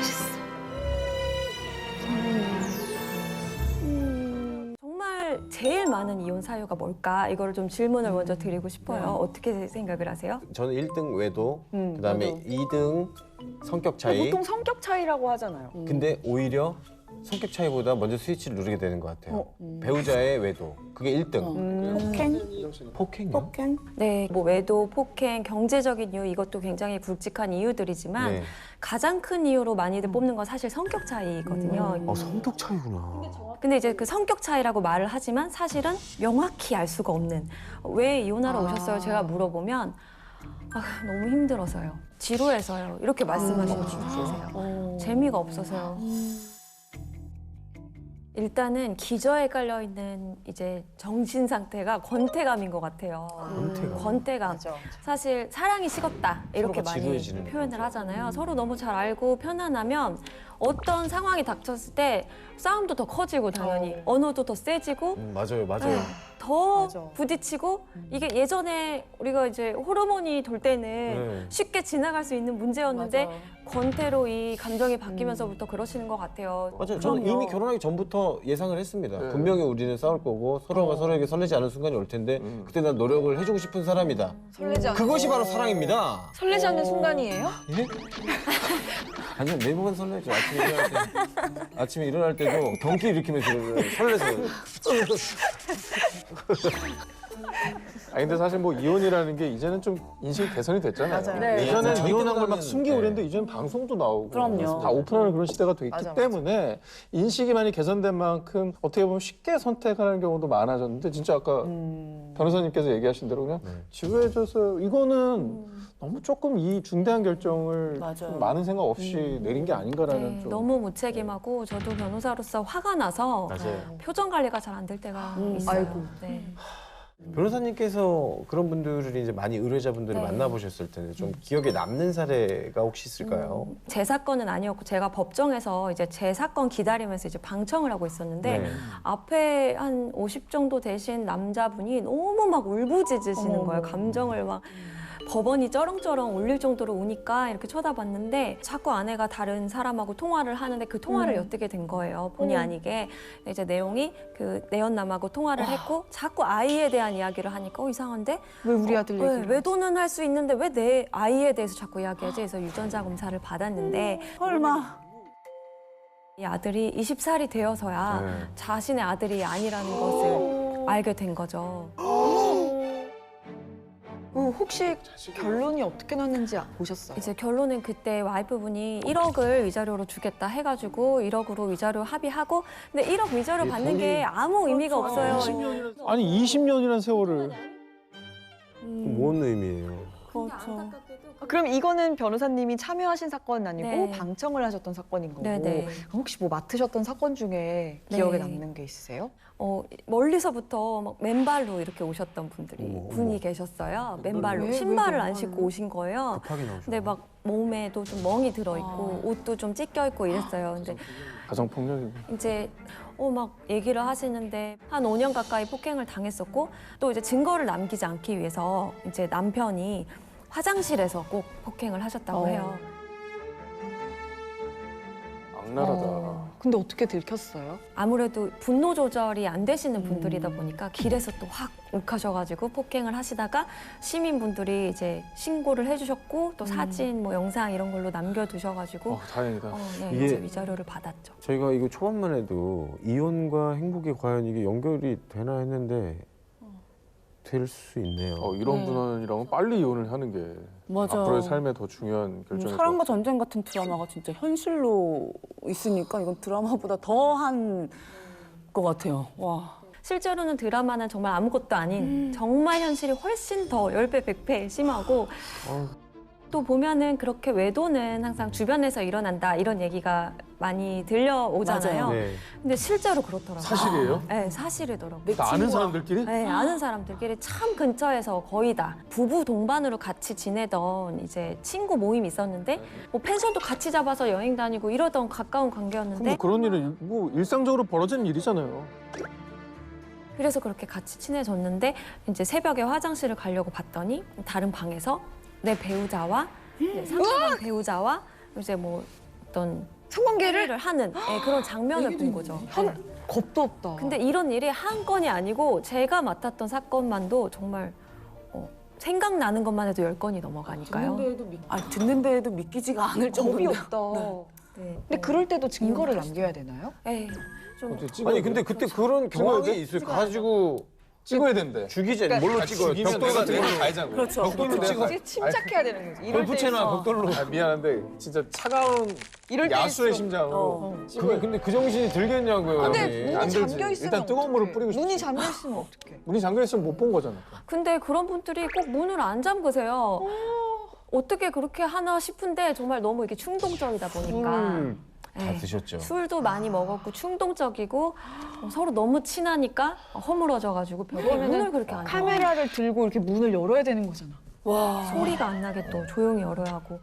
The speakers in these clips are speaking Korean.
멋있어. 정말 제일 많은 이혼 사유가 뭘까? 이거를 좀 질문을 먼저 드리고 싶어요. 네. 어떻게 생각을 하세요? 저는 1등 외도, 그다음에 맞아. 2등 성격 차이. 보통 성격 차이라고 하잖아요. 근데 오히려 성격 차이보다 먼저 스위치를 누르게 되는 것 같아요. 배우자의 외도. 그게 1등. 폭행? 폭행이요? 폭행? 네, 뭐 외도, 폭행, 경제적인 이유 이것도 굉장히 굵직한 이유들이지만 네. 가장 큰 이유로 많이들 뽑는 건 사실 성격 차이거든요. 성격 차이구나. 근데 이제 그 성격 차이라고 말을 하지만 사실은 명확히 알 수가 없는 왜 이혼하러 오셨어요? 제가 물어보면 너무 힘들어서요. 지루해서요. 이렇게 말씀하시는 분이 계세요. 재미가 없어서요. 일단은 기저에 깔려 있는 이제 정신 상태가 권태감인 것 같아요. 권태감. 맞아. 사실 사랑이 식었다 이렇게 서로가 많이 지루해지는 표현을 하잖아요. 서로 너무 잘 알고 편안하면 어떤 상황이 닥쳤을 때 싸움도 더 커지고 당연히 언어도 더 세지고 맞아요, 맞아요. 네, 더 맞아. 부딪히고 이게 예전에 우리가 이제 호르몬이 돌 때는 네. 쉽게 지나갈 수 있는 문제였는데 맞아. 권태로 이 감정이 바뀌면서부터 그러시는 것 같아요. 맞아요. 저는 그럼요. 이미 결혼하기 전부터 예상을 했습니다. 분명히 우리는 싸울 거고 서로가 서로에게 설레지 않은 순간이 올 텐데 그때 난 노력을 해주고 싶은 사람이다. 설레지 않는 그것이 바로 사랑입니다. 설레지 않는 순간이에요? 예? 아니요, 매번 설레죠. 아침에 일어날 때도 경기 일으키면서 설레서. 아니 근데 사실 뭐 이혼이라는 게 이제는 좀 인식 개선이 됐잖아요. 맞아요. 네. 예전엔 저희 이혼한 걸 때보다는, 막 숨기고 네. 그랬는데 이제는 방송도 나오고 그럼요. 다 오픈하는 그런 시대가 됐기 맞아, 맞아. 때문에 인식이 많이 개선된 만큼 어떻게 보면 쉽게 선택하는 경우도 많아졌는데 진짜 아까 변호사님께서 얘기하신 대로 그냥 지루해져서 이거는 너무 조금 이 중대한 결정을 좀 많은 생각 없이 내린 게 아닌가라는 네, 좀 너무 무책임하고 저도 변호사로서 화가 나서 맞아요. 표정 관리가 잘 안 될 때가 있어요. 아이고. 네. 변호사님께서 그런 분들을 이제 많이 의뢰자분들을 네. 만나보셨을 텐데 좀 기억에 남는 사례가 혹시 있을까요? 제 사건은 아니었고 제가 법정에서 이제 제 사건 기다리면서 이제 방청을 하고 있었는데 네. 앞에 한 50 정도 되신 남자분이 너무 막 울부짖으시는 거예요. 감정을 막 법원이 쩌렁쩌렁 울릴 정도로 우니까 이렇게 쳐다봤는데 자꾸 아내가 다른 사람하고 통화를 하는데 그 통화를 엿듣게 된 거예요. 본의 아니게. 근데 이제 내용이 그 내연남하고 통화를 했고 자꾸 아이에 대한 이야기를 하니까 이상한데 왜 우리 아들 왜, 얘기를? 외도는 할 수 있는데 왜 내 아이에 대해서 자꾸 이야기하지? 그래서 유전자 검사를 받았는데 설마. 이 아들이 20살이 되어서야 네. 자신의 아들이 아니라는 것을 알게 된 거죠. 혹시 결론이 어떻게 났는지 보셨어요? 이제 결론은 그때 와이프분이 1억을 위자료로 주겠다 해가지고 1억으로 위자료 합의하고 근데 1억 위자료 받는 게 아무 의미가 없어요. 아니 20년이라는 세월을 뭔 의미예요? 그렇죠. 그럼 이거는 변호사님이 참여하신 사건은 아니고 네. 방청을 하셨던 사건인 거고 네네. 그럼 혹시 뭐 맡으셨던 사건 중에 기억에 네. 남는 게 있으세요? 멀리서부터 막 맨발로 이렇게 오셨던 어머. 분이 계셨어요. 맨발로 왜 신발을 안 맨발로? 신고 오신 거예요. 급하게 나오셨네. 근데 막 몸에도 좀 멍이 들어 있고 옷도 좀 찢겨 있고 이랬어요. 근데 가정폭력이고 이제 막 얘기를 하시는데 한 5년 가까이 폭행을 당했었고 또 이제 증거를 남기지 않기 위해서 이제 남편이 화장실에서 꼭 폭행을 하셨다고 해요. 악랄하다. 근데 어떻게 들켰어요? 아무래도 분노 조절이 안 되시는 분들이다 보니까 길에서 또 확 욱하셔가지고 폭행을 하시다가 시민분들이 이제 신고를 해주셨고 또 사진, 뭐 영상 이런 걸로 남겨두셔가지고 다행이다. 네, 이게- 이제 위자료를 받았죠. 저희가 이거 초반만 해도 이혼과 행복이 과연 이게 연결이 되나 했는데 될 수 있네요. 이런 분이랑은 빨리 이혼을 하는 게 맞아. 앞으로의 삶에 더 중요한 결정일 사랑과 것 전쟁 같은 드라마가 진짜 현실로 있으니까 이건 드라마보다 더한 것 같아요. 와. 실제로는 드라마는 정말 아무것도 아닌 정말 현실이 훨씬 더 10배, 100배 심하고 또 보면은 그렇게 외도는 항상 주변에서 일어난다 이런 얘기가 많이 들려오잖아요. 맞아요. 네. 근데 실제로 그렇더라고요. 사실이에요? 네, 사실이더라고요. 같아요. 아는 사람들끼리? 네, 아는 사람들끼리 참 근처에서 거의 다 부부 동반으로 같이 지내던 이제 친구 모임이 있었는데 뭐 펜션도 같이 잡아서 여행 다니고 이러던 가까운 그럼 관계였는데 뭐 그런 일은 뭐 일상적으로 벌어지는 일이잖아요. 그래서 그렇게 같이 친해졌는데 이제 새벽에 화장실을 가려고 봤더니 다른 방에서 내 배우자와 이제 상대방 배우자와 이제 뭐 어떤 성관계를 행위를 하는 그런 장면을 본 거죠. 네. 겁도 없다. 근데 이런 일이 한 건이 아니고 제가 맡았던 사건만도 정말 생각나는 것만 해도 10건이 넘어가니까요. 듣는 데에도 믿기지가 않을 겁이 정도인데요. 없다. 네. 근데 그럴 때도 증거를 남겨야 되나요? 네. 좀 어떻게 찍어야 아니 근데 돼? 그때 그런 찍어야 경황이 돼? 있어요. 가지고 찍어야 된대. 죽이지 그러니까 뭘로 찍어요? 죽이면 벽돌 내가 같은 걸로. 가야죠. 그렇죠. 벽돌로 찍어. 침착해야 되는 거지. 이럴 골프채나 벽돌로. 아, 미안한데 진짜 차가운 이럴 때 야수의 있어. 심장으로 그게 근데 그 정신이 들겠냐고요. 근데 여기. 문이 안 들지. 잠겨 있으면 일단 뜨거운 물을 어떡해? 뿌리고 싶지. 문이 잠겨 있으면 어떡해? 문이 잠겨 있으면 못 본 거잖아. 근데 그런 분들이 꼭 문을 안 잠그세요. 어떻게 그렇게 하나 싶은데 정말 너무 이게 충동적이다 보니까. 다 네. 드셨죠. 술도 많이 먹었고 충동적이고 서로 너무 친하니까 허물어져가지고 결국에는 문을 그렇게 안 해요. 카메라를 들고 이렇게 문을 열어야 되는 거잖아. 소리가 안 나게 또 조용히 열어야 하고.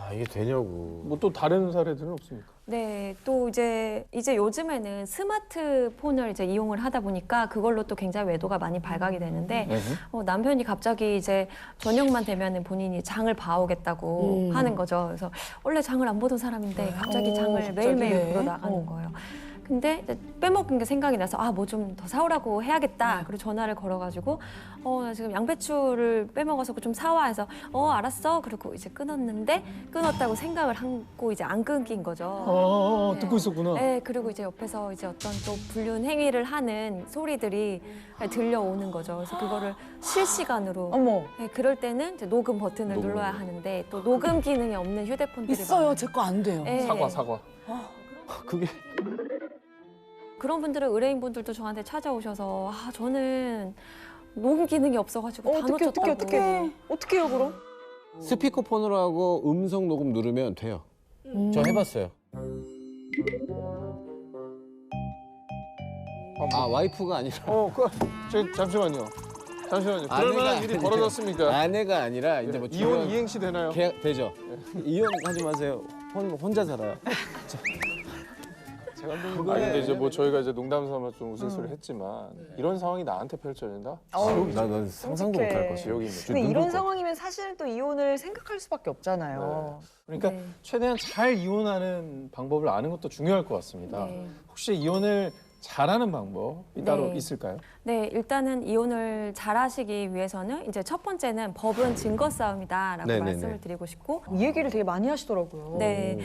아 이게 되냐고. 뭐 또 다른 사례들은 없습니까? 네, 또 이제 요즘에는 스마트폰을 이제 이용을 하다 보니까 그걸로 또 굉장히 외도가 많이 발각이 되는데 남편이 갑자기 이제 저녁만 되면은 본인이 장을 봐오겠다고 하는 거죠. 그래서 원래 장을 안 보던 사람인데 갑자기 장을 매일매일 보러 나가는 거예요. 근데 이제 빼먹은 게 생각이 나서 뭐 좀 더 사오라고 해야겠다. 그리고 전화를 걸어가지고 나 지금 양배추를 빼먹어서 좀 사와 해서 알았어. 그리고 이제 끊었다고 생각을 하고 이제 안 끊긴 거죠. 듣고 있었구나. 네, 그리고 이제 옆에서 이제 어떤 또 불륜 행위를 하는 소리들이 들려오는 거죠. 그래서 그거를 실시간으로. 어머. 네, 그럴 때는 이제 녹음 버튼을 녹음. 눌러야 하는데 또 녹음 기능이 없는 휴대폰들이 있어요. 많아요. 제 거 안 돼요. 네. 사과. 그게 그런 분들은 의뢰인분들도 저한테 찾아오셔서 저는 녹음 기능이 없어가지고 다 놓쳤다고. 어떻게 해요 그럼? 스피커폰으로 하고 음성 녹음 누르면 돼요. 저 해봤어요. 와이프가 아니라 잠시만요. 그럴 아내가 만한 일이 아니라- 벌어졌습니까? 아내가 아니라 이제 뭐 이혼 주변 이행시 되나요? 계약 되죠. 이혼하지 마세요. 혼자 살아요. 아니 근데 이제 뭐 저희가 이제 농담 삼아 좀 우스갯소리 했지만 이런 상황이 나한테 펼쳐진다? 난 상상도 끔찍해. 못할 것 같아. 지옥이 있는. 근데 이런 상황이면 사실은 또 이혼을 생각할 수밖에 없잖아요. 그러니까 네. 최대한 잘 이혼하는 방법을 아는 것도 중요할 것 같습니다. 네. 혹시 이혼을 잘하는 방법이 따로 네. 있을까요? 네, 일단은 이혼을 잘하시기 위해서는 이제 첫 번째는 법은 증거 싸움이다라고 네네네. 말씀을 드리고 싶고, 이 얘기를 되게 많이 하시더라고요. 네,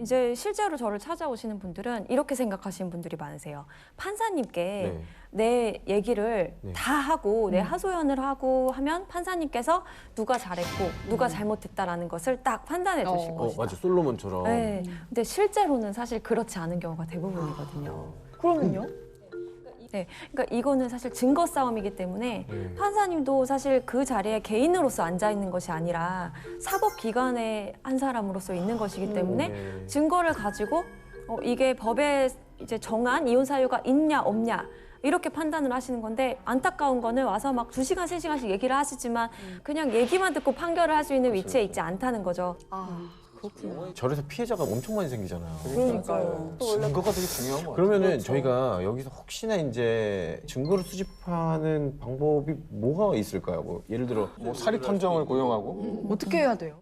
이제 실제로 저를 찾아오시는 분들은 이렇게 생각하시는 분들이 많으세요. 판사님께 네. 내 얘기를 네. 다 하고 내 하소연을 하고 하면 판사님께서 누가 잘했고 누가 잘못했다라는 것을 딱 판단해 주실 것이다. 맞아. 솔로몬처럼. 네. 근데 실제로는 사실 그렇지 않은 경우가 대부분이거든요. 그러면요? 네. 그러니까 이거는 사실 증거 싸움이기 때문에 네. 판사님도 사실 그 자리에 개인으로서 앉아 있는 것이 아니라 사법기관의 한 사람으로서 있는 것이기 때문에 네. 증거를 가지고 이게 법에 이제 정한 이혼 사유가 있냐 없냐 이렇게 판단을 하시는 건데, 안타까운 거는 와서 막 2시간, 3시간씩 얘기를 하시지만 그냥 얘기만 듣고 판결을 할 수 있는 위치에 있지 않다는 거죠. 절에서 피해자가 엄청 많이 생기잖아요. 그러니까요. 증거가 되게 중요한 것 같아요. 그러면은 저희가 여기서 혹시나 이제 증거를 수집하는 방법이 뭐가 있을까요? 뭐 예를 들어 뭐 사리 탐정을 고용하고 어떻게 해야 돼요?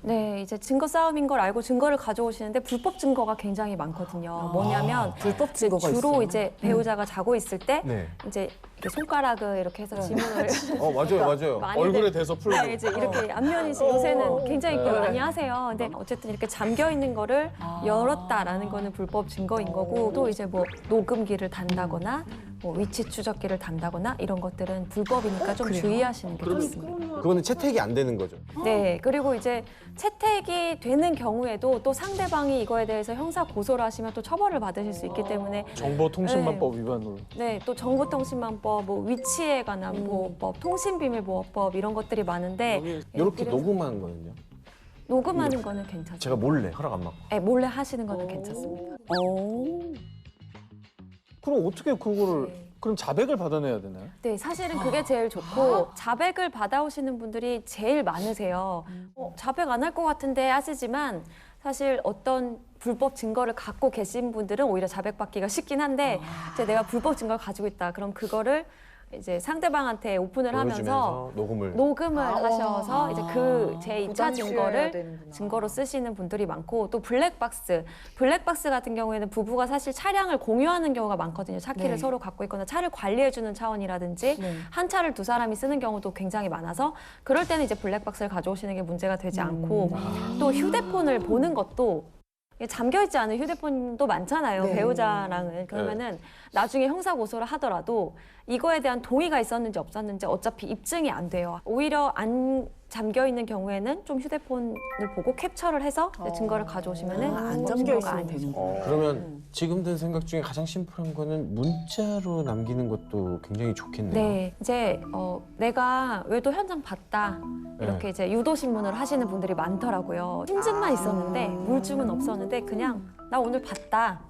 네, 이제 증거 싸움인 걸 알고 증거를 가져오시는데 불법 증거가 굉장히 많거든요. 뭐냐면 불법 증거가 주로 있어요. 이제 배우자가 자고 있을 때 네. 이제 이렇게 손가락을 이렇게 해서 지문을 맞아요. 많이들- 얼굴에 대서 풀고 네, 이제 이렇게 안면이 요새는 굉장히 많이 하세요. 근데 어쨌든 이렇게 잠겨 있는 거를 열었다라는 거는 불법 증거인 거고, 또 이제 뭐 녹음기를 단다거나 뭐 위치 추적기를 단다거나 이런 것들은 불법이니까 좀 주의하시는 게 좋습니다. 그거는 채택이 안 되는 거죠. 네, 그리고 이제 채택이 되는 경우에도 또 상대방이 이거에 대해서 형사 고소를 하시면 또 처벌을 받으실 수 있기 때문에, 정보통신망법 위반으로. 네, 또 정보통신망법, 뭐 위치에 관한 보호법, 통신비밀보호법 이런 것들이 많은데, 이렇게 그래서 녹음하는 거는요? 녹음하는 거는 괜찮습니다. 제가 몰래 허락 안 받고. 네, 몰래 하시는 거는 괜찮습니다. 그럼 어떻게 그거를 네. 그럼 자백을 받아내야 되나요? 네, 사실은 그게 제일 좋고, 자백을 받아오시는 분들이 제일 많으세요. 자백 안 할 것 같은데 하시지만 사실 어떤 불법 증거를 갖고 계신 분들은 오히려 자백받기가 쉽긴 한데, 이제 내가 불법 증거를 가지고 있다. 그럼 그거를 이제 상대방한테 오픈을 하면서 보여주면서 녹음을 녹음을 하셔서 이제 그 제 2차 증거를 되는구나. 증거로 쓰시는 분들이 많고 또 블랙박스 같은 경우에는 부부가 사실 차량을 공유하는 경우가 많거든요. 차 키를 네. 서로 갖고 있거나 차를 관리해주는 차원이라든지 네. 한 차를 두 사람이 쓰는 경우도 굉장히 많아서 그럴 때는 이제 블랙박스를 가져오시는 게 문제가 되지 않고 또 휴대폰을 보는 것도 잠겨있지 않은 휴대폰도 많잖아요. 네. 배우자랑은. 그러면은 나중에 형사고소를 하더라도 이거에 대한 동의가 있었는지 없었는지 어차피 입증이 안 돼요. 오히려 안 잠겨있는 경우에는 좀 휴대폰을 보고 캡처를 해서 이제 증거를 가져오시면은 안 증거가 잠겨 있으면 아니죠. 되는 그러면 지금 든 생각 중에 가장 심플한 거는 문자로 남기는 것도 굉장히 좋겠네요. 네, 이제 내가 외도 현장 봤다 이렇게 네. 이제 유도 신문을 하시는 분들이 많더라고요. 힘증만 있었는데 물증은 없었는데 그냥 나 오늘 봤다.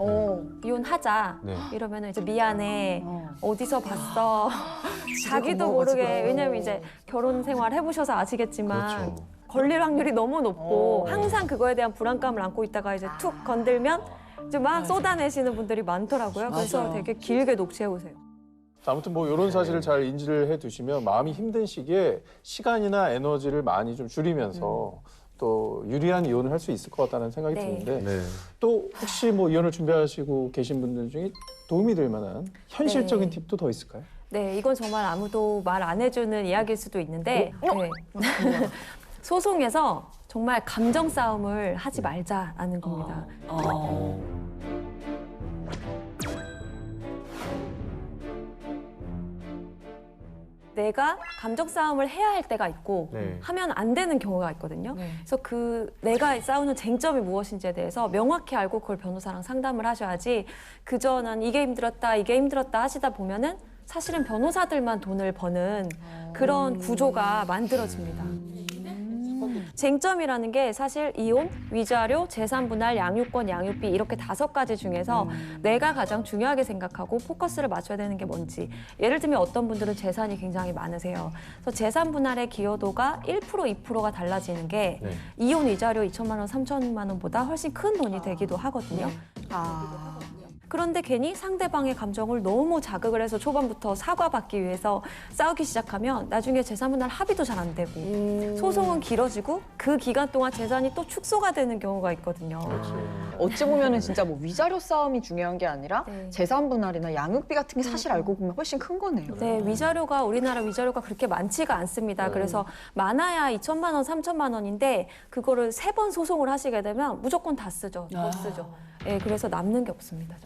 이혼하자. 네. 이러면은 이제 미안해. 어디서 봤어. 자기도 고마워가지고. 모르게 왜냐면 이제 결혼 생활 해보셔서 아시겠지만 그렇죠. 걸릴 확률이 너무 높고 항상 그거에 대한 불안감을 안고 있다가 이제 툭 건들면 이제 막 쏟아내시는 분들이 많더라고요. 그래서 맞아요. 되게 길게 녹취해 보세요. 아무튼 뭐 이런 사실을 잘 인지를 해두시면 마음이 힘든 시기에 시간이나 에너지를 많이 좀 줄이면서 또 유리한 이혼을 할 수 있을 것 같다는 생각이 네. 드는데 네. 또 혹시 뭐 이혼을 준비하시고 계신 분들 중에 도움이 될 만한 현실적인 팁도 더 있을까요? 네, 이건 정말 아무도 말 안 해주는 이야기일 수도 있는데 네. 소송에서 정말 감정 싸움을 하지 말자라는 겁니다. 내가 감정 싸움을 해야 할 때가 있고 네. 하면 안 되는 경우가 있거든요. 네. 그래서 그 내가 싸우는 쟁점이 무엇인지에 대해서 명확히 알고 그걸 변호사랑 상담을 하셔야지 그저 난 이게 힘들었다 하시다 보면은 사실은 변호사들만 돈을 버는 그런 구조가 만들어집니다. 쟁점이라는 게 사실 이혼, 위자료, 재산 분할, 양육권, 양육비 이렇게 5가지 중에서 내가 가장 중요하게 생각하고 포커스를 맞춰야 되는 게 뭔지. 예를 들면 어떤 분들은 재산이 굉장히 많으세요. 그래서 재산 분할의 기여도가 1%, 2%가 달라지는 게 네. 이혼 위자료 2천만 원, 3천만 원보다 훨씬 큰 돈이 되기도 하거든요. 그런데 괜히 상대방의 감정을 너무 자극을 해서 초반부터 사과받기 위해서 싸우기 시작하면 나중에 재산분할 합의도 잘 안 되고 소송은 길어지고 그 기간 동안 재산이 또 축소가 되는 경우가 있거든요. 어찌 보면은 진짜 뭐 위자료 싸움이 중요한 게 아니라 네. 재산 분할이나 양육비 같은 게 사실 알고 보면 훨씬 큰 거네요. 네, 우리나라 위자료가 그렇게 많지가 않습니다. 그래서 많아야 2천만 원, 3천만 원인데 그거를 3번 소송을 하시게 되면 무조건 다 쓰죠. 못 쓰죠. 네, 그래서 남는 게 없습니다.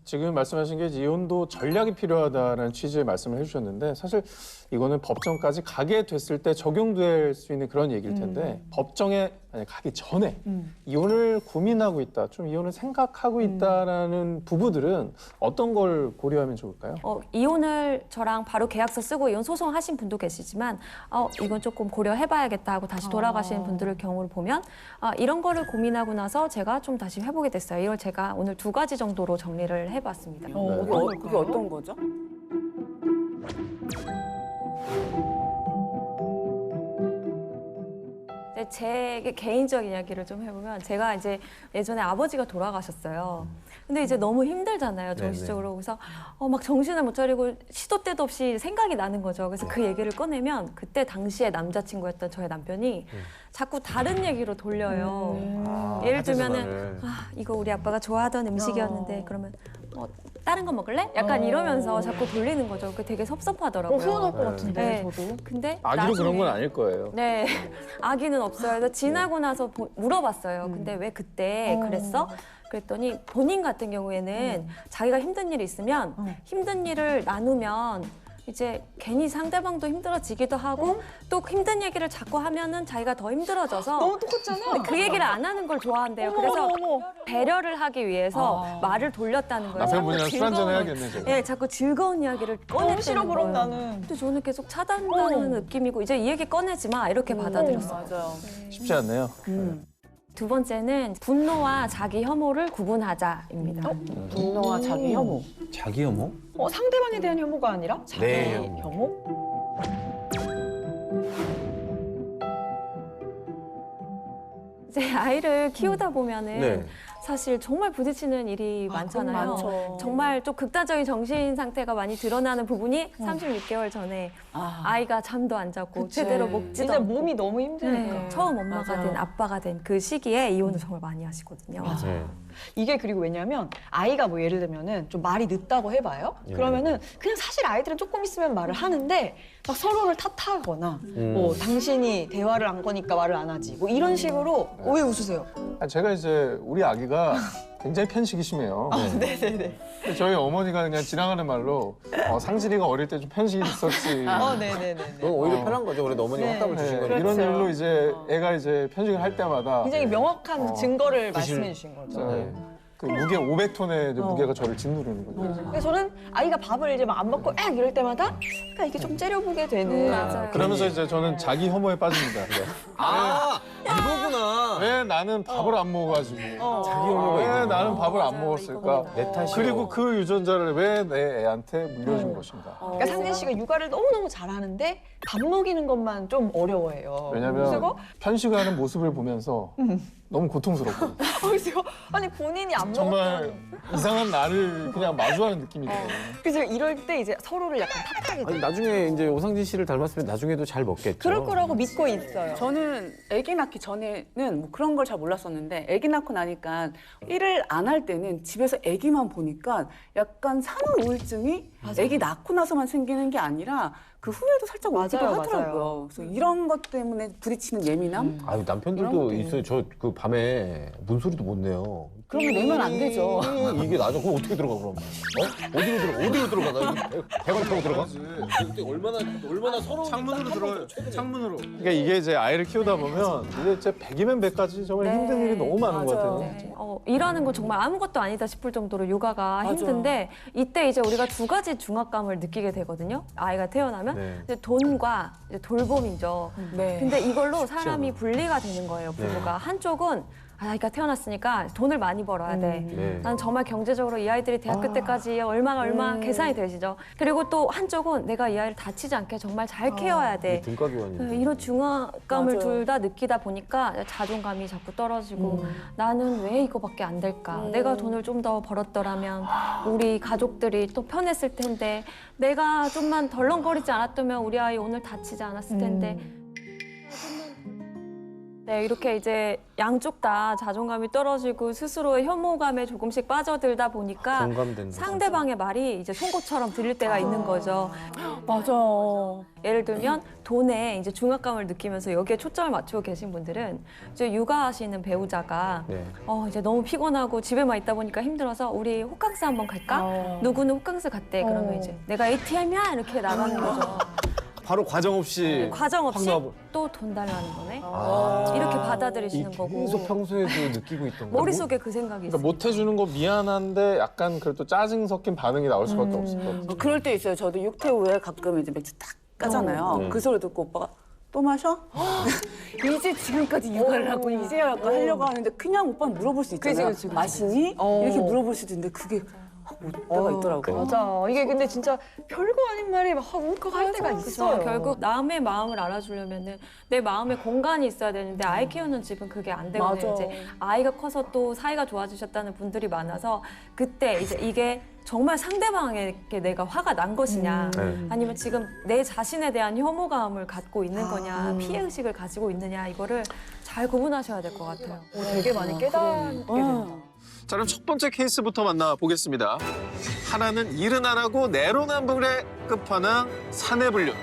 지금 말씀하신 게 이혼도 전략이 필요하다는 취지의 말씀을 해주셨는데 사실 이거는 법정까지 가게 됐을 때 적용될 수 있는 그런 얘기일 텐데 법정에 만약 가기 전에 이혼을 고민하고 있다, 좀 이혼을 생각하고 있다라는 부부들은 어떤 걸 고려하면 좋을까요? 이혼을 저랑 바로 계약서 쓰고 이혼 소송하신 분도 계시지만 이건 조금 고려해봐야겠다 하고 다시 돌아가시는 분들의 경우를 보면 이런 거를 고민하고 나서 제가 좀 다시 해보게 됐어요. 이걸 제가 오늘 2가지 정도로 정리를 해봤습니다. 그게 어떤 거죠? 제 개인적인 이야기를 좀 해보면 제가 이제 예전에 아버지가 돌아가셨어요. 근데 이제 너무 힘들잖아요, 정신적으로. 그래서 막 정신을 못 차리고 시도 때도 없이 생각이 나는 거죠. 그래서 그 얘기를 꺼내면 그때 당시에 남자친구였던 저의 남편이 자꾸 다른 얘기로 돌려요. 예를 들면은 이거 우리 아빠가 좋아하던 음식이었는데 그러면 다른 거 먹을래? 약간 이러면서 자꾸 돌리는 거죠. 그게 되게 섭섭하더라고요. 서운할 것 같은데, 네. 저도. 근데 아기로 그런 나중에 건 아닐 거예요. 네, 아기는 없어요. 그래서 지나고 나서 물어봤어요. 근데 왜 그때 그랬어? 그랬더니 본인 같은 경우에는 자기가 힘든 일이 있으면 힘든 일을 나누면 이제 괜히 상대방도 힘들어지기도 하고 또 힘든 얘기를 자꾸 하면은 자기가 더 힘들어져서 너무 똑같잖아. 그 얘기를 안 하는 걸 좋아한대요. 그래서 배려를 하기 위해서 말을 돌렸다는 거예요. 남편분이랑 술 한잔 즐거운- 해야겠네, 제가. 네, 자꾸 즐거운 이야기를 너무 꺼냈다는 싫어, 거예요. 그럼 나는. 근데 저는 계속 차단하는 느낌이고 이제 이 얘기 꺼내지 마 이렇게 받아들였어요. 맞아요. 쉽지 않네요. 2번째는 분노와 자기 혐오를 구분하자입니다. 분노와 자기 혐오. 자기 혐오? 상대방에 대한 혐오가 아니라 자기 네, 혐오? 이제 아이를 키우다 보면은 네. 사실 정말 부딪히는 일이 많잖아요. 많죠. 정말 좀 극단적인 정신 상태가 많이 드러나는 부분이 36개월 전에 아이가 잠도 안 자고 그치. 제대로 먹지도 진짜 않고 몸이 너무 힘드니까. 네, 처음 엄마가 맞아요. 된 아빠가 된 그 시기에 이혼을 정말 많이 하시거든요. 네. 이게 그리고 왜냐면 아이가 뭐 예를 들면은 좀 말이 늦다고 해봐요. 예. 그러면은 그냥 사실 아이들은 조금 있으면 말을 하는데 막 서로를 탓하거나 뭐 당신이 대화를 안 거니까 말을 안 하지 뭐 이런 식으로 왜 웃으세요? 제가 이제 우리 아기가 굉장히 편식이 심해요. 네네네. 근데 저희 어머니가 그냥 지나가는 말로 상진이가 어릴 때 좀 편식이 있었지. 네네네네. 그건 오히려 편한 거죠. 그래도 어머니가 확답을 네, 주신 거니까. 이런 그렇죠. 일로 이제 애가 이제 편식을 할 때마다 굉장히 명확한 증거를 드실- 말씀해 주신 거죠. 네. 그 무게 500톤의 무게가 저를 짓누르는 거죠. 그래서 저는 아이가 밥을 이제 막 안 먹고 악 이럴 때마다 그러니까 이게 좀 째려보게 되는. 맞아요. 그러면서 이제 저는 자기 혐오에 빠집니다. 아, 이거구나. 왜 나는 밥을 안 먹어가지고 자기 혐오가 왜 있구나. 나는 밥을 안 먹었을까? 내 탓이요. 그리고 그 유전자를 왜 내 애한테 물려준 것인가? 그러니까 상진 씨가 육아를 너무너무 잘하는데 밥 먹이는 것만 좀 어려워해요. 왜냐면 그래서 편식하는 모습을 보면서 너무 고통스럽고 그래서 아니 본인이 안 정말 먹었다는. 이상한 나를 그냥 마주하는 느낌이 들어요. 그래서 이럴 때 이제 서로를 약간 탓하게 아니 돼요. 나중에 이제 오상진 씨를 닮았으면 나중에도 잘 먹겠죠. 그럴 거라고 믿고 있어요. 저는 아기 낳기 전에는 뭐 그런 걸 잘 몰랐었는데 아기 낳고 나니까 일을 안 할 때는 집에서 아기만 보니까 약간 산후 우울증이 아기 낳고 나서만 생기는 게 아니라 그 후에도 살짝 오기도 맞아요, 하더라고요. 그래서 이런 것 때문에 부딪히는 예민함? 아유 남편들도 이런 것도 있어요. 저 그 밤에 문소리도 못 내요. 그러면 내면 안 되죠. 이게 나죠. 그럼 어떻게 들어가 그럼? 어디로 들어가? 나 배관 타고 들어가? 그때 얼마나 서로 창문으로 들어요. 창문으로. 그러니까 이게 이제 아이를 키우다 보면 이게 진짜 100이면 100가지 정말 네. 힘든 일이 너무 많은 것 맞아요. 같아요. 네. 일하는 건 정말 아무것도 아니다 싶을 정도로 육아가 맞아. 힘든데 이때 이제 우리가 두 가지 중압감을 느끼게 되거든요. 아이가 태어나면 네. 이제 돈과 이제 돌봄이죠. 네. 근데 이걸로 사람이 분리가 되는 거예요. 부부가 한쪽은 아이가 태어났으니까 돈을 많이 벌어야 돼. 네. 난 정말 경제적으로 이 아이들이 대학교 때까지 얼마 계산이 되시죠. 그리고 또 한쪽은 내가 이 아이를 다치지 않게 정말 잘 케어해야 돼. 등가 교환인데. 이런 중압감을 맞아요. 둘 다 느끼다 보니까 자존감이 자꾸 떨어지고 나는 왜 이거밖에 안 될까? 내가 돈을 좀 더 벌었더라면 우리 가족들이 또 편했을 텐데 내가 좀만 덜렁거리지 않았다면 우리 아이 오늘 다치지 않았을 텐데 네, 이렇게 이제 양쪽 다 자존감이 떨어지고 스스로의 혐오감에 조금씩 빠져들다 보니까 공감된다. 상대방의 말이 이제 송곳처럼 들릴 때가 있는 거죠. 맞아. 예를 들면 돈에 이제 중압감을 느끼면서 여기에 초점을 맞추고 계신 분들은 이제 육아하시는 배우자가 네. 이제 너무 피곤하고 집에만 있다 보니까 힘들어서 우리 호캉스 한번 갈까? 누구는 호캉스 갔대. 그러면 이제 내가 ATM이야 이렇게 나가는 거죠. 바로 과정 없이 과정 없이 확 나와- 또 돈 달라는 거네. 아. 이렇게 받아들이시는 거고 계속 평소에도 느끼고 있던 거. 머릿속에 그 생각이 있어요. 그러니까 못 해주는 거 미안한데 약간 그래도 짜증 섞인 반응이 나올 수밖에 없을 것 같아요. 그럴 때 있어요. 저도 육퇴 후에 가끔 이제 맥주 딱 까잖아요. 네. 그 소리 듣고 오빠가 또 마셔? 이제 지금까지 육아를 하고 이제야 약간 하려고 하는데 그냥 오빠는 물어볼 수 있잖아요. 그치. 마시니? 이렇게 물어볼 수도 있는데 그게 못 때가 있더라고요. 맞아. 이게 근데 진짜 별거 아닌 말이 막 울컥할 때가 있어요. 결국 남의 마음을 알아주려면은 내 마음에 공간이 있어야 되는데 아이 키우는 집은 그게 안 되거든요. 맞아. 이제 아이가 커서 또 사이가 좋아지셨다는 분들이 많아서 그때 이제 이게 정말 상대방에게 내가 화가 난 것이냐 네. 아니면 지금 내 자신에 대한 혐오감을 갖고 있는 거냐 피해 의식을 가지고 있느냐 이거를 잘 구분하셔야 될 것 같아요. 되게 많이 깨닫게 된다. 자, 그럼 첫 번째 케이스부터 만나보겠습니다. 하나는 일은 안 하고 내로남불의 끝판왕 사내불륜.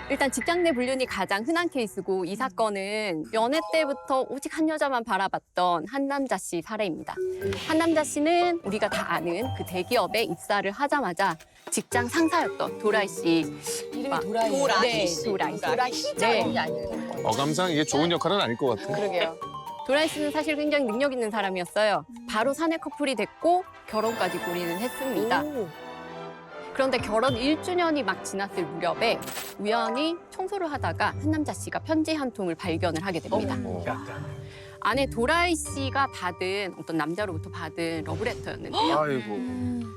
일단 직장 내 불륜이 가장 흔한 케이스고 이 사건은 연애 때부터 오직 한 여자만 바라봤던 한남자 씨 사례입니다. 한남자 씨는 우리가 다 아는 그 대기업에 입사를 하자마자 직장 상사였던 도라이 씨. 이름이 도라이. 네, 도라이 씨. 네, 어감상 이게 좋은 역할은 아닐 것 같아요. 그러게요. 도라이 씨는 사실 굉장히 능력 있는 사람이었어요. 바로 사내 커플이 됐고 결혼까지 고리는 했습니다. 그런데 결혼 1주년이 막 지났을 무렵에 우연히 청소를 하다가 한남자 씨가 편지 한 통을 발견을 하게 됩니다. 아내 도라이 씨가 받은 어떤 남자로부터 받은 러브레터였는데요. 아이고.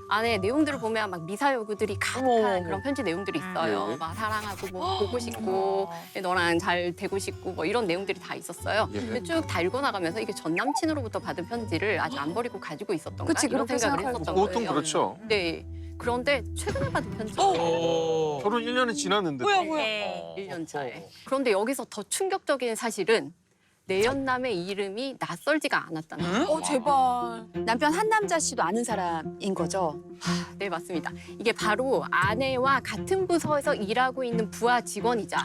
안에 내용들을 보면 막 미사 여구들이 가득한 그런 편지 내용들이 있어요. 네. 막 사랑하고 뭐 보고 싶고 너랑 잘 되고 싶고 뭐 이런 내용들이 다 있었어요. 예. 근데 쭉 다 읽어나가면서 이게 전 남친으로부터 받은 편지를 아직 안 버리고 가지고 있었던가 그치, 이런 그렇게 생각을 생각할 했었던 보통 거예요. 그렇죠. 네. 그런데 최근에 받은 편지가 결혼 1년이 지났는데. 뭐야? 1년 차에. 그런데 여기서 더 충격적인 사실은 내연남의 이름이 낯설지가 않았다는 거예요. 제발. 남편 한남자 씨도 아는 사람인 거죠? 네, 맞습니다. 이게 바로 아내와 같은 부서에서 일하고 있는 부하 직원이자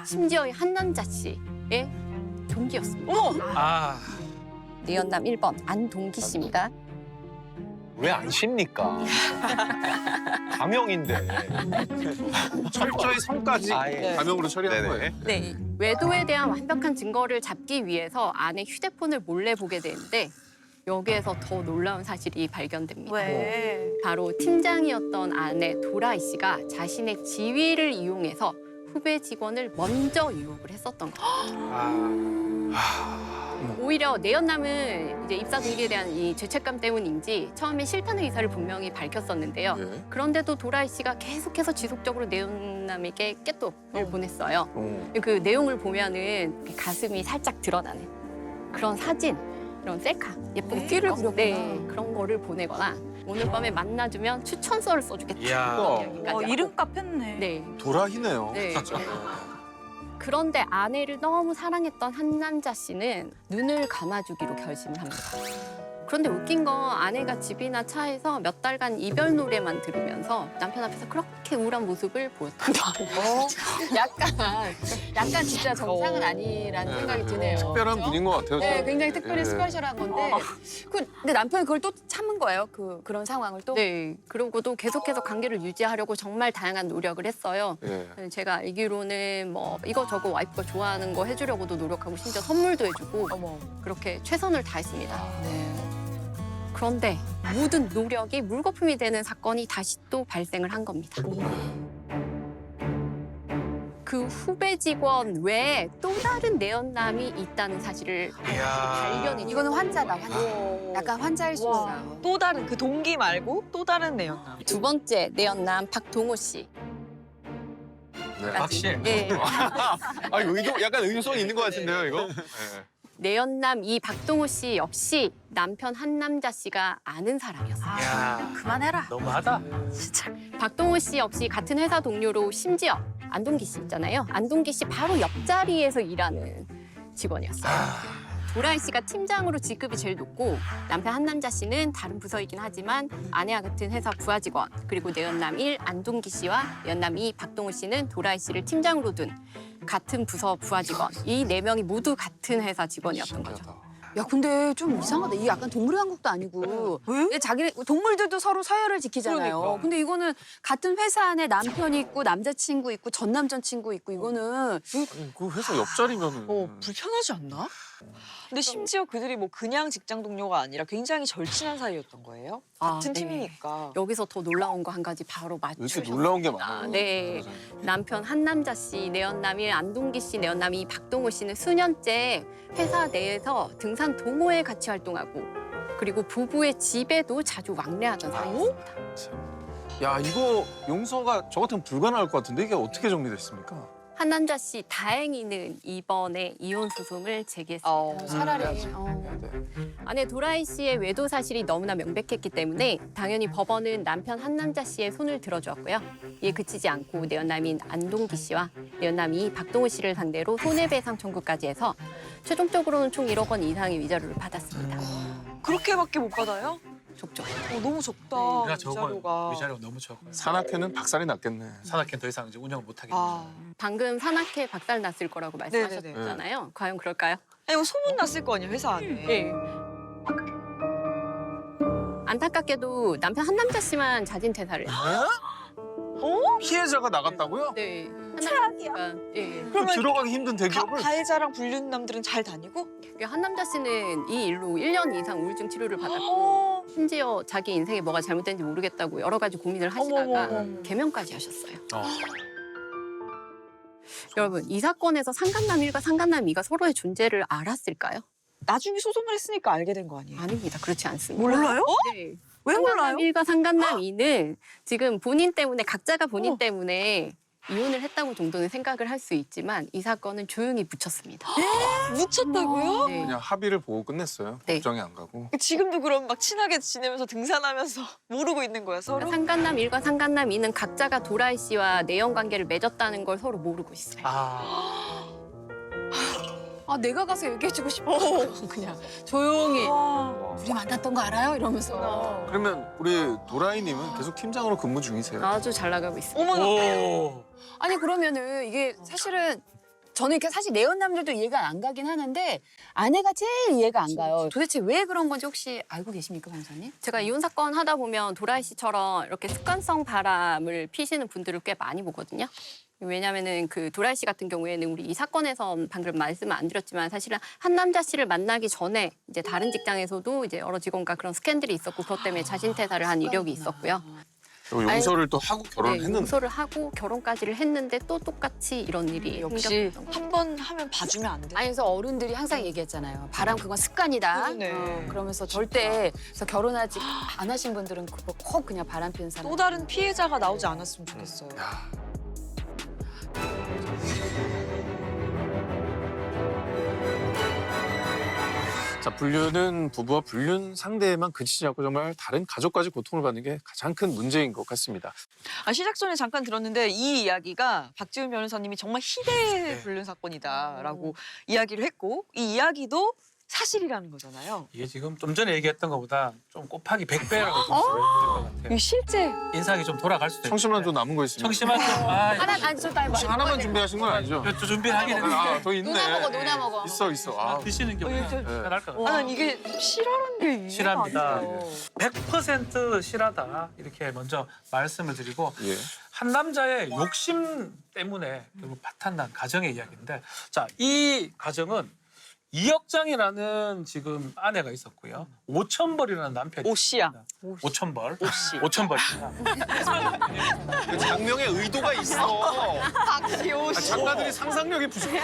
심지어 이 한남자 씨의 동기였습니다. 아, 내연남 1번 안동기 씨입니다. 왜 안 쉽니까? 가명인데. 철저히 성까지 아예. 가명으로 처리한 네네. 거예요. 네, 외도에 대한 완벽한 증거를 잡기 위해서 아내 휴대폰을 몰래 보게 되는데 여기에서 더 놀라운 사실이 발견됩니다. 왜? 바로 팀장이었던 아내 도라이 씨가 자신의 지위를 이용해서 후배 직원을 먼저 유혹을 했었던 거예요. 오히려 내연남은 이제 입사 동기에 대한 이 죄책감 때문인지 처음에 싫다는 의사를 분명히 밝혔었는데요. 예. 그런데도 도라이 씨가 계속해서 지속적으로 내연남에게 깨톡을 보냈어요. 어. 그 내용을 보면은 가슴이 살짝 드러나는 그런 사진, 그런 셀카, 예쁜 끼를 부렸구나. 네, 그런 거를 보내거나 오늘 밤에 만나주면 추천서를 써주겠다. 이야. 이런 이야기까지 하고. 이름값 했네. 네. 도라히네요. 네. 진짜. 그런데 아내를 너무 사랑했던 한남자 씨는 눈을 감아주기로 결심을 합니다. 그런데 웃긴 건 아내가 집이나 차에서 몇 달간 이별 노래만 들으면서 남편 앞에서 그렇게 우울한 모습을 보였던 거예요. 약간 진짜 정상은 아니라는 생각이 드네요. 특별한 분인 것 같아요. 네, 굉장히 특별히 예. 스페셜한 건데. 근데 남편이 그걸 또 참은 거예요? 그런 상황을 또? 네, 그러고도 계속해서 관계를 유지하려고 정말 다양한 노력을 했어요. 예. 제가 알기로는 뭐 이거저거 와이프가 좋아하는 거 해주려고도 노력하고 심지어 선물도 해주고 그렇게 최선을 다했습니다. 그런데 모든 노력이 물거품이 되는 사건이 다시 또 발생을 한 겁니다. 그 후배 직원 외에 또 다른 내연남이 있다는 사실을 발견이 이거는 환자다, 환자. 약간 환자일 수 있어요. 또 다른 그 동기 말고 또 다른 내연남. 두 번째 내연남 박동호 씨. 네. 확실. 네. 아, 이거 약간 의존성이 있는 것 같은데요, 이거? 네. 내연남 이 박동호 씨 역시 남편 한남자 씨가 아는 사람이었어요. 야, 그만해라. 너무하다. 박동호 씨 역시 같은 회사 동료로 심지어 안동기 씨 있잖아요. 안동기 씨 바로 옆자리에서 일하는 직원이었어요. 도라이 씨가 팀장으로 직급이 제일 높고 남편 한남자 씨는 다른 부서이긴 하지만 아내와 같은 회사 부하 직원 그리고 내연남 1 안동기 씨와 내연남 2 박동호 씨는 도라이 씨를 팀장으로 둔 같은 부서 부하 직원 이 네 명이 모두 같은 회사 직원이었던 거죠. 야, 근데 좀 이상하다. 이게 약간 동물의 왕국도 아니고. 왜? 자기네 동물들도 서로 서열을 지키잖아요. 근데 이거는 같은 회사 안에 남편이 있고 남자친구 있고 전 남자친구 있고 이거는 그 회사 옆자리면은. 불편하지 않나? 근데 심지어 그들이 뭐 그냥 직장 동료가 아니라 굉장히 절친한 사이였던 거예요? 같은 네. 팀이니까. 여기서 더 놀라운 거 한 가지 바로 이렇게 맞추셨습니다. 놀라운 게 많아요. 네. 남편 한남자 씨, 내연남 1 안동기 씨, 내연남 2 박동호 씨는 수년째 회사 내에서 등산 동호회 같이 활동하고 그리고 부부의 집에도 자주 왕래하던 사이였습니다. 야, 이거 용서가 저 같으면 불가능할 것 같은데 이게 어떻게 정리됐습니까? 한남자 씨 다행히는 이번에 이혼 소송을 제기했습니다. 차라리 아내 도라이 씨의 외도 사실이 너무나 명백했기 때문에 당연히 법원은 남편 한남자 씨의 손을 들어주었고요. 이에 그치지 않고 내연남인 안동기 씨와 내연남이 박동호 씨를 상대로 손해배상 청구까지 해서 최종적으로는 총 1억 원 이상의 위자료를 받았습니다. 그렇게밖에 못 받아요? 족족. 너무 적다. 우리가 저거 위자료가. 위자료 너무 적어. 산악회는 박살이 났겠네. 산악회는 더 이상 이제 운영을 못 하겠네. 방금 산악회 박살 났을 거라고 말씀하셨잖아요. 과연 그럴까요? 아니 뭐 소문 났을 거 아니야 회사 안에. 네. 안타깝게도 남편 한남자 씨만 자진 퇴사를 했어요. 피해자가 나갔다고요? 네. 최악이야. 예. 그럼 들어가기 힘든 대기업을? 가해자랑 불륜 남들은 잘 다니고? 한남자 씨는 이 일로 1년 이상 우울증 치료를 받았고 심지어 자기 인생에 뭐가 잘못된지 모르겠다고 여러 가지 고민을 하시다가 개명까지 하셨어요. 여러분, 이 사건에서 상간남 1과 상간남 2가 서로의 존재를 알았을까요? 나중에 소송을 했으니까 알게 된 거 아니에요? 아닙니다. 그렇지 않습니다. 몰라요? 네. 왜 몰라요? 1과 상간남 2는 지금 본인 때문에 각자가 본인 때문에 이혼을 했다고 정도는 생각을 할 수 있지만 이 사건은 조용히 묻혔습니다. 묻혔다고요? 네. 그냥 합의를 보고 끝냈어요. 네. 법정에 안 가고. 지금도 그럼 막 친하게 지내면서 등산하면서 모르고 있는 거야 서로? 상간남 1과 상간남 2는 각자가 도라이 씨와 내연 관계를 맺었다는 걸 서로 모르고 있어요. 아 내가 가서 얘기해주고 싶어. 그냥 조용히 우리 만났던 거 알아요? 이러면서. 그러면 우리 도라이님은 계속 팀장으로 근무 중이세요? 아주 잘 나가고 있습니다. 어머나. 오. 아니 그러면은 이게 사실은 저는 이렇게 사실 내연남들도 이해가 안 가긴 하는데 아내가 제일 이해가 안 가요. 도대체 왜 그런 건지 혹시 알고 계십니까, 변호사님? 제가 이혼 사건 하다 보면 도라이 씨처럼 이렇게 습관성 바람을 피시는 분들을 꽤 많이 보거든요. 왜냐면은 그 도라이 씨 같은 경우에는 우리 이 사건에서 방금 말씀을 안 드렸지만 사실은 한 남자 씨를 만나기 전에 이제 다른 직장에서도 이제 여러 직원과 그런 스캔들이 있었고 그것 때문에 자신 퇴사를 한 이력이 있었고요. 그리고 용서를 또 하고 결혼을 네, 했는데. 용서를 하고 결혼까지를 했는데 또 똑같이 이런 일이 역시 생겼던 한 번 하면 봐주면 안 돼. 아니 그래서 어른들이 항상 얘기했잖아요. 바람 그건 습관이다. 그러네. 그러면서 절대 그래서 결혼하지 안 하신 분들은 그거 꼭 그냥 바람 피는 사람. 또 다른 피해자가 나오지 않았으면 좋겠어요. 자, 불륜은 부부와 불륜 상대에만 그치지 않고 정말 다른 가족까지 고통을 받는 게 가장 큰 문제인 것 같습니다. 시작 전에 잠깐 들었는데 이 이야기가 박지훈 변호사님이 정말 희대의 불륜 사건이다라고 이야기를 했고 이 이야기도 사실이라는 거잖아요. 이게 지금 좀 전에 얘기했던 것보다 좀 곱하기 100배라고 좀 보여야 될것 같아요. 이 실제 인상이 좀 돌아갈 수도 있고. 청심환 좀 남은 거 있습니다. 청심환 좀. 하나 안 줬다 혹시 하나만 준비하신 건 아니죠? 또 준비하긴 했는데. 아, 더 있네. 누나 먹어, 누나 먹어. 있어. 아, 드시는 게 훨씬 편할 것 같아요. 난 이게 실화라는 게 이해가 실화입니다. 안 돼요. 100% 실하다 이렇게 먼저 말씀을 드리고 예. 한 남자의 욕심 때문에 결국 파탄난 가정의 이야기인데 자, 이 가정은 이역장이라는 지금 아내가 있었고요. 5천벌이라는 남편이 오 씨야. 5천벌. 씨. 5천벌입니다. 그 장명의 의도가 있어. 박씨 오 씨. 작가들이 상상력이 부족해.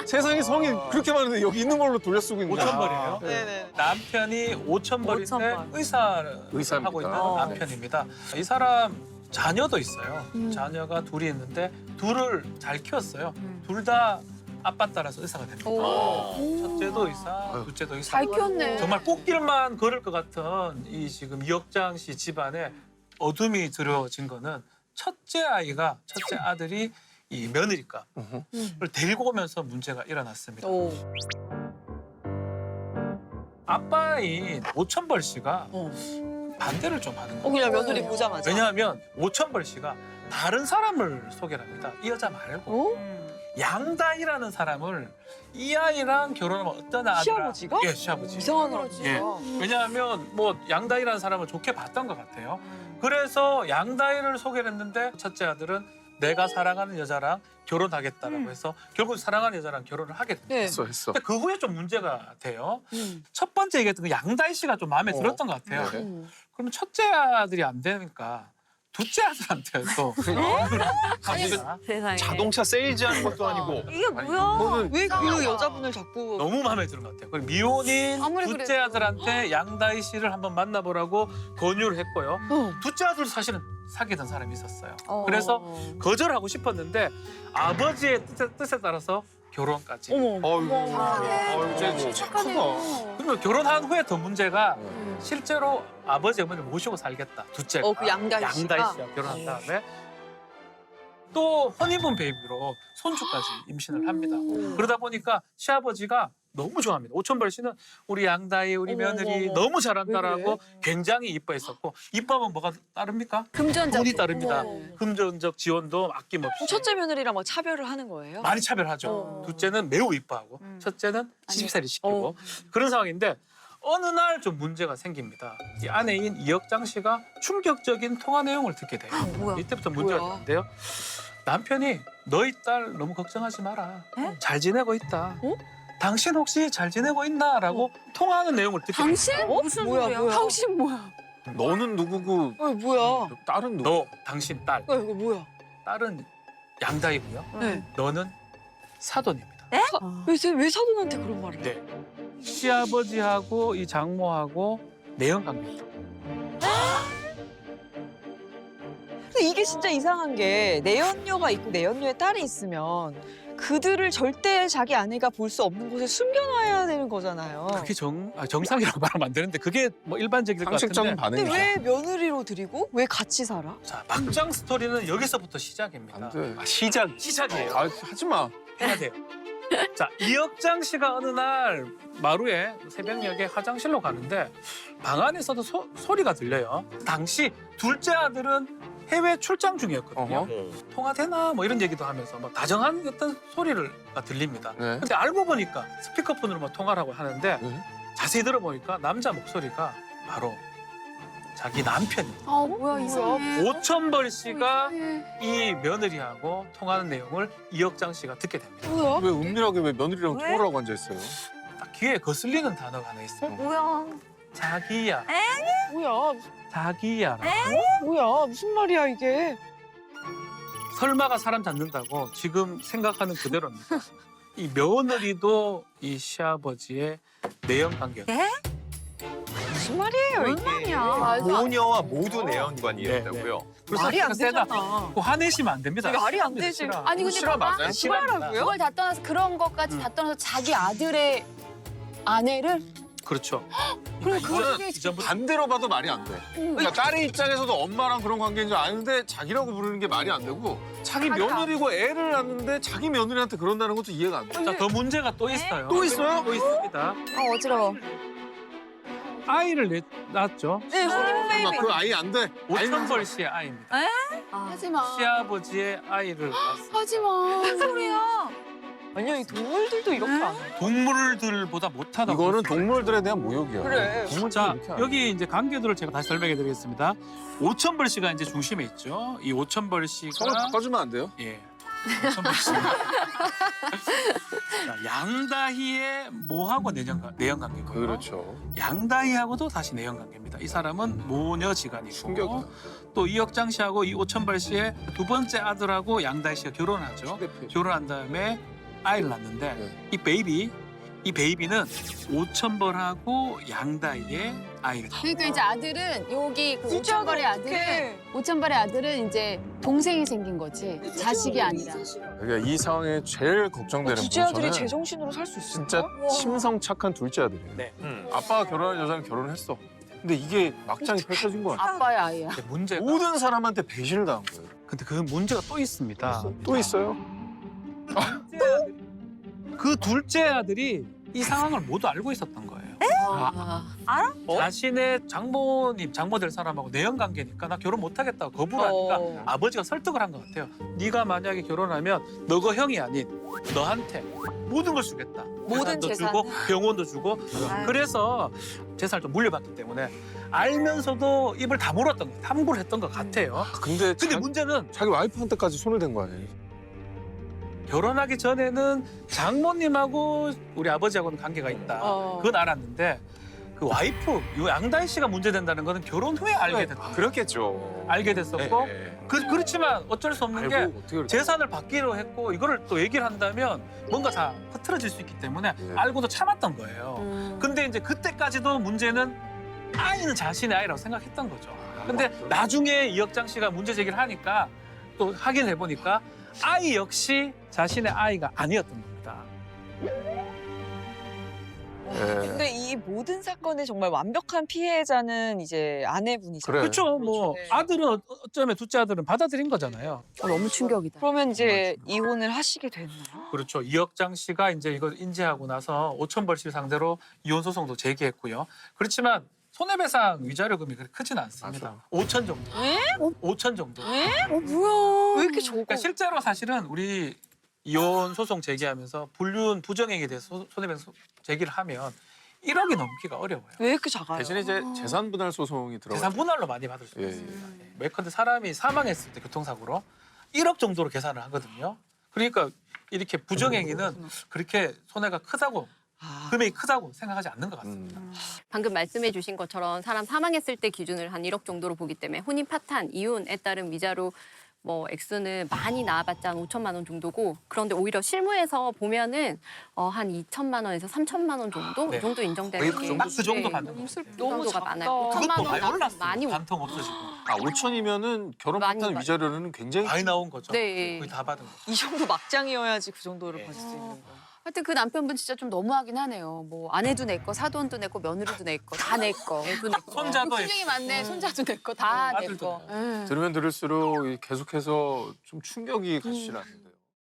세상에 성이 그렇게 많은데 여기 있는 걸로 돌려 쓰고 있는 거야. 5천벌이에요. 네네. 남편이 5천벌인데 5,000벌. 의사를 의사입니다. 하고 있는 어. 남편입니다. 이 사람 자녀도 있어요. 자녀가 둘이 있는데 둘을 잘 키웠어요. 둘 다 아빠 따라서 의사가 됩니다. 첫째도 의사, 둘째도 의사. 잘 키웠네. 정말 꽃길만 걸을 것 같은 이 지금 이역장 씨 집안에 어둠이 들어진 거는 첫째 아들이 이 며느리감을 데리고 오면서 문제가 일어났습니다. 오. 아빠인 오천벌 씨가 반대를 좀 하는 거예요. 그냥 며느리 보자마자. 왜냐하면 오천벌 씨가 다른 사람을 소개를 합니다. 이 여자 말고 양다희라는 사람을 이 아이랑 결혼하면 어떤 아들아? 시아버지가? 예, 시아버지. 이상한 거지. 예. 왜냐하면 뭐 양다희라는 사람을 좋게 봤던 것 같아요. 그래서 양다희를 소개를 했는데 첫째 아들은 내가 사랑하는 여자랑 결혼하겠다라고 해서 결국 사랑하는 여자랑 결혼을 하게 됩니다. 네. 했어. 근데 그 후에 좀 문제가 돼요. 첫 번째 얘기했던 그 양다희 씨가 좀 마음에 들었던 것 같아요. 네. 그러면 첫째 아들이 안 되니까 둘째 아들한테 또 갑니다. 세상에. 자동차 세일즈하는 것도 아니고. 이게 뭐야? 왜 그 여자분을 자꾸 너무 마음에 드는 것 같아요. 그리고 미혼인 아무리 둘째 그래도. 아들한테 양다희 씨를 한번 만나보라고 권유를 했고요. 둘째 아들도 사실은 사귀던 사람이 있었어요. 그래서 거절하고 싶었는데 아버지의 뜻에 따라서 결혼까지. 어이구, 쟤 착하다. 그러면 결혼한 후에 더 문제가 실제로 아버지 어머니를 모시고 살겠다. 둘째가. 그 양다희 씨가? 양다희 씨와 결혼한 다음에 또 허니문 베이비로 손주까지 임신을 합니다. 그러다 보니까 시아버지가 너무 좋아합니다. 오천벌 씨는 우리 양다희, 우리 며느리 너무 잘한다라고 굉장히 이뻐했었고 이뻐하면 뭐가 따릅니까? 금전적. 돈이 따릅니다. 금전적 지원도 아낌없이. 첫째 며느리랑 막 차별을 하는 거예요? 많이 차별하죠. 둘째는 매우 이뻐하고 첫째는 시집살이 시키고 그런 상황인데 어느 날 좀 문제가 생깁니다. 이 아내인 이역장 씨가 충격적인 통화 내용을 듣게 돼요. 이때부터 문제가 뭐야? 되는데요. 남편이 너희 딸 너무 걱정하지 마라. 잘 지내고 있다. 당신 혹시 잘 지내고 있나? 라고 통화하는 내용을 듣게 돼요. 당신? 무슨 뭐야, 소리야? 뭐야? 당신 뭐야? 너는 누구고 뭐야? 딸은 누구? 너 당신 딸. 이거 뭐야? 딸은 양다이고요. 네. 너는 사돈입니다. 왜 사돈한테 그런 말을 해? 네. 시아버지하고 이 장모하고 내연 관계다. 근데 이게 진짜 이상한 게 내연녀가 있고 내연녀의 딸이 있으면 그들을 절대 자기 아내가 볼 수 없는 곳에 숨겨놔야 되는 거잖아요. 그게 정상이라고 말하면 안 되는데 그게 뭐 일반적일 것 상식적인 같은데. 근데 반응이죠. 왜 며느리로 들이고 왜 같이 살아? 자, 막장 스토리는 여기서부터 시작입니다. 안 돼. 시작이에요. 아, 하지 마. 해야 돼요. 자, 이혁장 씨가 어느 날 마루에 새벽녘에 화장실로 가는데 방 안에서도 소리가 들려요. 당시 둘째 아들은 해외 출장 중이었거든요. 통화되나 뭐 이런 얘기도 하면서 뭐 다정한 어떤 소리가 들립니다. 네. 근데 알고 보니까 스피커폰으로 뭐 통화를 하고 하는데 네. 자세히 들어보니까 남자 목소리가 바로 자기 남편이에요. 아 뭐야 이상해. 오천벌 씨가 이상해. 이 며느리하고 통화하는 내용을 이혁장 씨가 듣게 됩니다. 뭐야? 왜 은밀하게 왜 며느리랑 왜? 통화를 하고 앉아있어요? 딱 귀에 거슬리는 단어가 하나 있어요. 뭐야? 자기야, 뭐야? 자기야. 뭐야? 무슨 말이야 이게? 설마가 사람 잡는다고 지금 생각하는 그대로입니다. 이 며느리도 이 시아버지의 내연 관계였어요. 무슨 말이에요 뭔 이게? 말이야. 모녀와 모두 내연관이었다고요. 그래서 말이 안 세다. 되잖아. 화내시면 안 됩니다. 이게 말이 안 되지. 싫어. 아니 근데 실화 봐봐. 맞아요? 실화라고요? 그걸 다 떠나서 그런 것까지 다 떠나서 자기 아들의 아내를 그렇죠. 그럼 이거는 그게 이전부터 반대로 봐도 말이 안 돼. 그러니까 딸의 입장에서도 엄마랑 그런 관계인 줄 아는데 자기라고 부르는 게 말이 안 되고 자기 며느리고 애를 낳는데 자기 며느리한테 그런다는 것도 이해가 안 돼. 자, 더 문제가 또 있어요. 또 있어요? 또 있습니다. 어지러워. 아이를 낳았죠. 네, honeymoon baby. 그 아이 안 돼. 오천벌 씨의 아이입니다. 하지 마. 시아버지의 아이를 낳았어요. 하지 마. 무슨 소리야? 아니요, 이 동물들도 이렇게 안 해. 동물들보다 못하다. 이거는 동물들에 대한 모욕이야. 그래. 자, 이렇게 안 여기 이제 관계들을 제가 다시 설명해 드리겠습니다. 오천벌 씨가 이제 중심에 있죠. 이 오천벌 씨가 성을 바꿔주면 안 돼요? 예. 오천벌 씨. 자, 양다희의 모하고 내연 관계고요. 그렇죠. 양다희하고도 다시 내연 관계입니다. 이 사람은 모녀지간이고 충격이다. 또 이혁장 씨하고 이 오천벌 씨의 두 번째 아들하고 양다희 씨가 결혼하죠. 휴대폰. 결혼한 다음에 아이를 낳는데 네. 이 베이비는 오천벌하고 양다희의 아이를 낳아요. 그러니까 이제 아들은 여기 그 진짜 오천벌의 아들은 오천벌의 아들은 이제 동생이 생긴 거지 자식이 아니라. 그러니까 이 상황에 제일 걱정되는 둘째 아들이 부분은 제정신으로 살 수 있을까? 진짜 심성 착한 둘째 아들이에요. 네. 아빠가 결혼한 여자는 결혼했어. 근데 이게 막장이 펼쳐진 거야. 아빠의 아이야. 근데 문제가 모든 사람한테 배신을 당한 거예요. 근데 그 문제가 또 있습니다. 또 있어요? 그 둘째 아들이 이 상황을 모두 알고 있었던 거예요. 자신의 장모 될 사람하고 내연 관계니까 나 결혼 못 하겠다고 거부를 하니까 아버지가 설득을 한 것 같아요. 네가 만약에 결혼하면 너가 형이 아닌 너한테 모든 걸 주겠다. 모든 재산도 재산을. 주고 병원도 주고. 그래서 재산을 좀 물려받기 때문에 알면서도 입을 다물었던 거, 탐구를 했던 것 같아요. 근데 문제는 자기 와이프한테까지 손을 댄 거 아니에요? 결혼하기 전에는 장모님하고 우리 아버지하고는 관계가 있다. 그건 알았는데 그 와이프, 이 양다희 씨가 문제된다는 거는 결혼 후에 알게 됐다. 그렇겠죠. 알게 됐었고 예. 그렇지만 어쩔 수 없는 게 알고 어떻게 그래? 재산을 받기로 했고 이거를 또 얘기를 한다면 뭔가 다 흐트러질 수 있기 때문에 알고도 참았던 거예요. 근데 이제 그때까지도 문제는 아이는 자신의 아이라고 생각했던 거죠. 근데 나중에 이혁장 씨가 문제 제기를 하니까 또 확인해 보니까 아이 역시 자신의 아이가 아니었던 겁니다. 근데 이 모든 사건의 정말 완벽한 피해자는 이제 아내분이잖아요. 그래. 그렇죠. 뭐 네. 아들은 어쩌면 둘째 아들은 받아들인 거잖아요. 너무 충격이다. 그러면 이제 이혼을 하시게 됐나요? 그렇죠. 이혁장 씨가 이제 이걸 인지하고 나서 오천벌 씨 상대로 이혼 소송도 제기했고요. 그렇지만 손해배상 위자료금이 그렇게 크진 않습니다. 5천 정도. 왜? 5천 정도. 왜? 뭐야? 왜 이렇게 적어? 그러니까 실제로 사실은 우리 이혼 소송 제기하면서 불륜 부정행위에 대해서 손해배상 제기를 하면 1억이 넘기가 어려워요. 왜 이렇게 작아요? 대신에 이제 재산 분할 소송이 들어가. 재산 분할로 많이 받을 수 예, 있어요. 예. 예컨대 사람이 사망했을 때 교통사고로 1억 정도로 계산을 하거든요. 그러니까 이렇게 부정행위는 그렇게 손해가 크다고 금액이 크다고 생각하지 않는 것 같습니다. 방금 말씀해 주신 것처럼 사람 사망했을 때 기준을 한 1억 정도로 보기 때문에 혼인 파탄, 이혼에 따른 위자료 뭐 액수는 많이 나와봤자 한 5천만 원 정도고 그런데 오히려 실무에서 보면은 한 2천만 원에서 3천만 원 정도 네. 이 정도 인정되는 거의 게 그 정도 그 정도 네, 받는 그 거죠. 정도가 많아요. 그것도 5천만 많이 원 올랐어요. 많이 반통 없어지고. 아 5천이면은 결혼 많이 못한 받- 위자료는 굉장히 많이 나온 거죠. 네. 거의 다 받은 거죠. 이 정도 막장이어야지 그 정도를 네. 받을 수 있는 거. 하여튼 그 남편분 진짜 좀 너무하긴 하네요. 뭐 아내도 내 거, 사돈도 내 거, 며느리도 내 거, 다 내 거. 애도 내 거. 손자도 훌륭이 많네. 손자도 내 거, 다 내 아들도 거. 내 예. 들으면 들을수록 계속해서 좀 충격이 가시질 않는다.